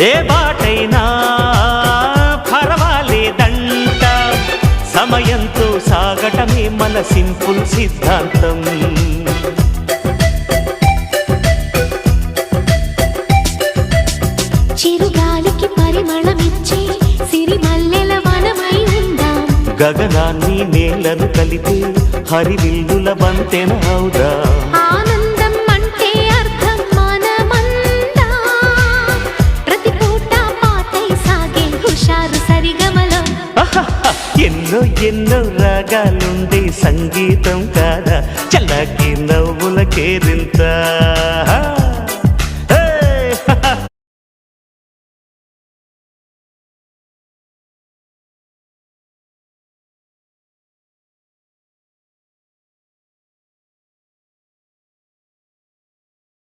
ఏ బాటైనా పర్వాలేదంట, సమయంతో సాగటమే మన సింపుల్ సిద్ధాంతం. చిరుగాలికి పరిమళమిచ్చే సిరిమల్లెల వనమై ఉందాం, గగనాన్ని నేలను కలిపే హరివిల్లుల బంతెన అవుదాం. ఆనందం అంటే అర్థం మనమందా, ప్రతి పూట పాటై సాగే హుషారు సరిగమలో. ఎన్నో ఎన్నో రాగాలుండే సంగీతం కాదా, చల్లకి నవ్వుల కేరింత.